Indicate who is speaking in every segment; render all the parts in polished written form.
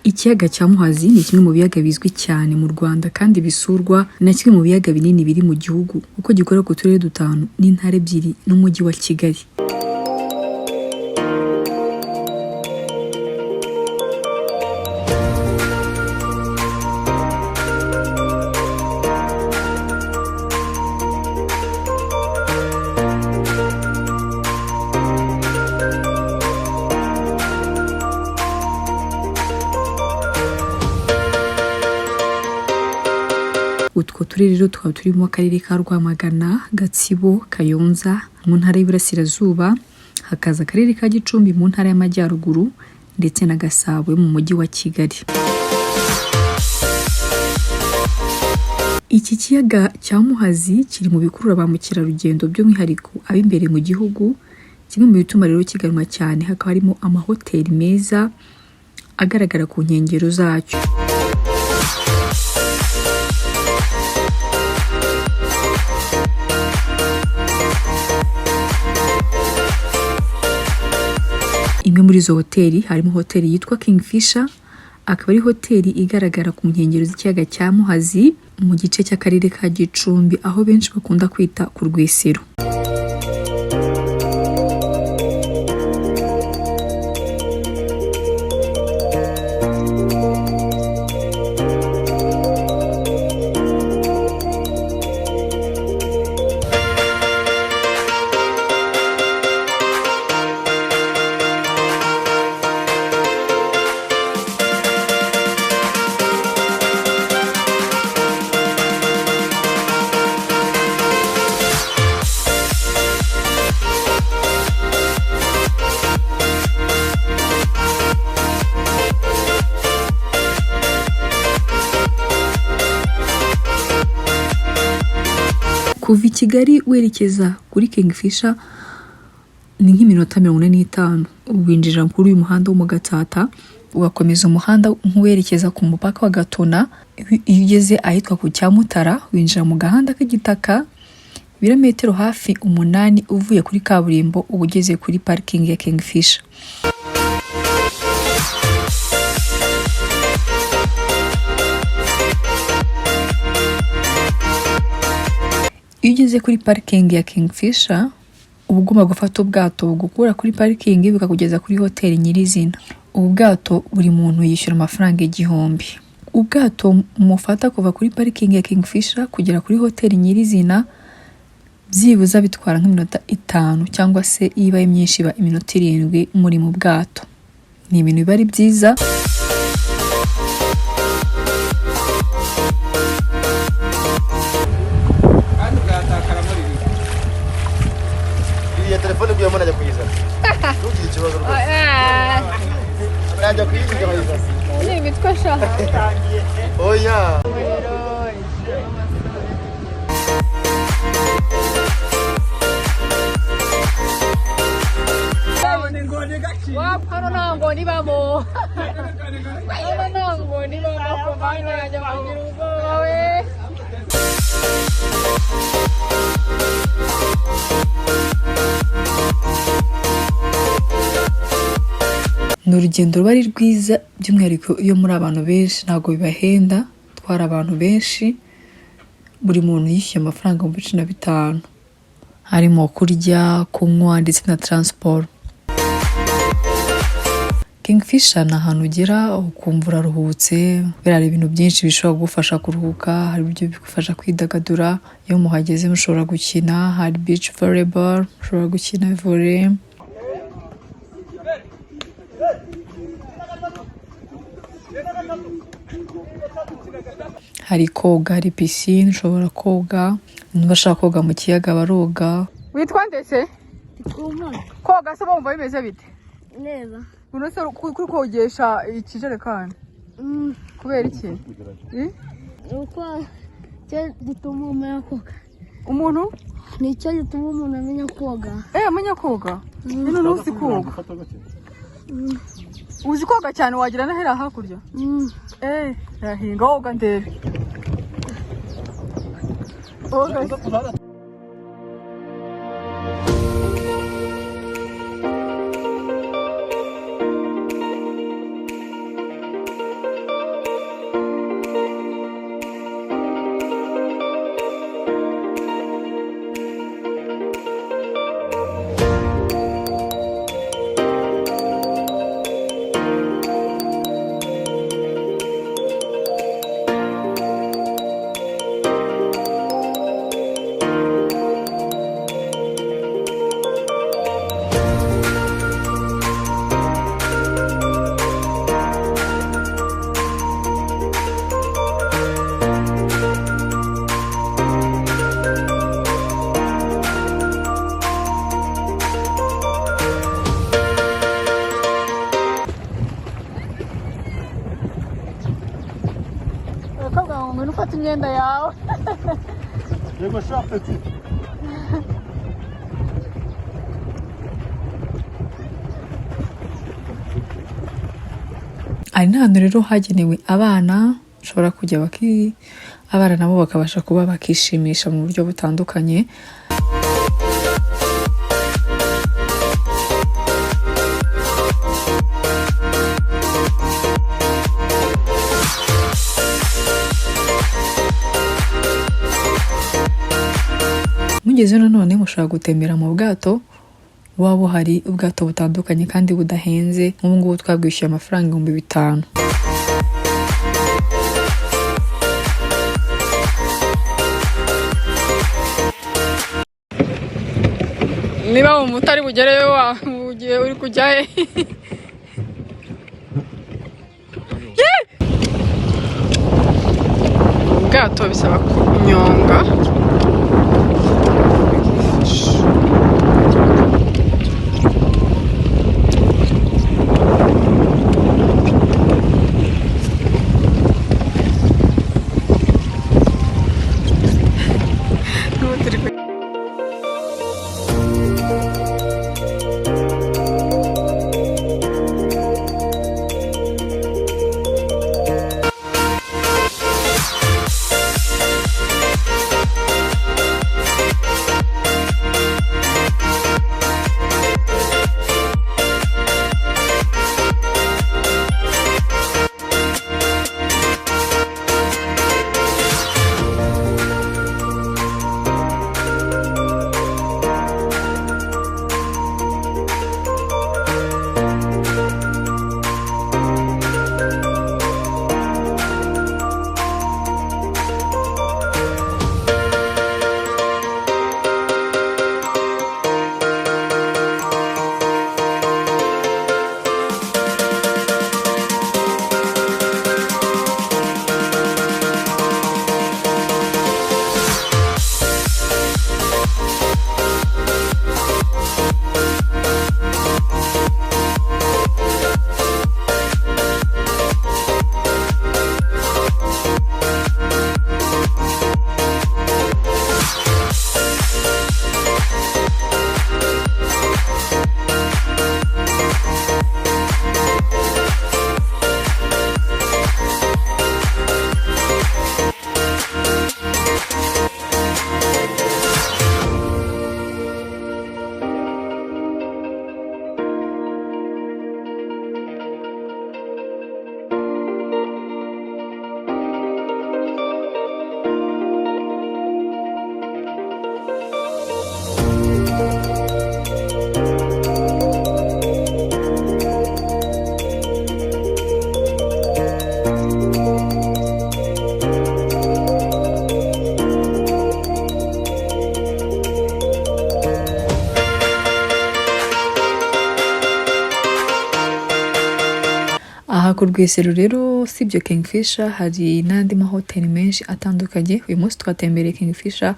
Speaker 1: Ikiyaga cya Muhazi ni kimwe mu biyaga bizwi cyane mu Rwanda kandi bisurwa na kimwe mu biyaga binini biri mu gihugu kuko gikora ku turere 5 n'intara 2 n'umujyi wa Kigali. Utwo turere rero tukaba turimo akarere ka Rwamagana, Gatsibo, Kayonza mu ntara y'Iburasirazuba, hakaza akarere ka Gicumbi mu ntara y'Amajyaruguru ndetse na Gasabo mu mujyi wa Kigali. Iki kiyaga cya Muhazi kiri mu bikurura ba mukerarugendo by'umwihariko ab'imbere mu gihugu. Kimwe mu bituma rero kiganwa cyane hakaba harimo amahoteli meza agaragara ku nkengero zacyo. Imwe muri izo hoteli harimo hoteli yitwa Kingfisher, akaba ari hoteli igaragara ku nkengero z'ikiyaga cya Muhazi mu gice cy'akarere ka Gicumbi aho benshi bakunda kwita ku Rwesero. Kuva i Kigali werekeza kuri Kingfisher ni nk'iminota 45. Winjira kuri uyu muhanda wo mu Gatsata ugakomeza umuhanda nk'uwerekeza ku mupaka wa Gatuna. Iyo ugeze ahitwa ku Cyamutara winjira mu gahanda k'igitaka ibirometero hafi 8 uvuye kuri kaburimbo uba ugeze kuri parking ya Kingfisher. Iyo ugeze kuri parking ya Kingfisher uba ugomba gufata ubwato bugukura kuri parking bukakugeza kuri hoteli nyirizina. Ubu bwato buri muntu yishyura amafaranga 1,000. Ubwato mufata kuva kuri parking ya Kingfisher kugera kuri hoteli nyirizina byibuza bitwara nk'iminota 5 cyangwa se ibaye myinshi ba iminota 7 muri mu bwato. Ni ibintu biba ari byiza.
Speaker 2: Telefone kuyamo najya kuyizana. Ntugire ikibazo rwose. Najya kuyizana bayizana.
Speaker 3: Ni imitwe sha.
Speaker 2: Oya.
Speaker 3: Hano ntabwo nibamo. Hano ntabwo nibamo kumanya yajya kugira ubwoba we.
Speaker 1: Ni urugendo ruba ari rwiza by'umwihariko iyo muri abantu benshi ntabwo bibahenda. Twara abantu benshi buri muntu yishyuye amafaranga 15,000 harimo kurya, kunywa ndetse na transport. Kingfisher ni ahantu ugera ukumva uraruhutse, birari ibintu byinshi bishobora kugufasha kuruhuka, hari uburyo bigufasha kwidagadura. Iyo muhageze mushobora gukina, hari beach volleyball, mushobora gukina volley. Hari koga, hari piscine, ushobora koga. Nubashaka koga mu kiyaga baroga.
Speaker 3: Witwa ndetse? Koga se bumva bimeze bite?
Speaker 4: Neza.
Speaker 3: Unose kuri kogesha ikijerekani. Kubera iki?
Speaker 4: Uko cyo gituma umenya koga.
Speaker 3: Umuntu?
Speaker 4: Ni cyo gituma umuntu amenya koga.
Speaker 3: Amenya koga? Nino nuzi koga. Uzi koga cyane wagira na hera hakurya? Yahinga woga ndebe. Oga. imyenda yawe.
Speaker 2: Yego sha petit.
Speaker 1: Ari n'ahantu rero hagenewe abana ushobora kujya abana nabo bakabasha kuba bakishimisha mu buryo butandukanye. Mugeze nanone mushobora gutembera mu bwato, waba buhari ubwato butandukanye kandi budahenze. Nk'ubu ngubu twabwishyuye amafaranga 5,000.
Speaker 3: Niba umutari bugereyo ugiye uri kujya he? Ubwato bisaba kunyonga.
Speaker 1: Aha ku Rwesero rero usibye Kingfisher hari n'andi mahoteli menshi atandukanye. Uyu munsi twatembereye Kingfisher,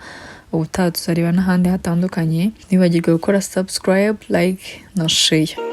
Speaker 1: ubutaha tuzareba n'ahandi hatandukanye. Ntibagirwe gukora subscribe, like na share.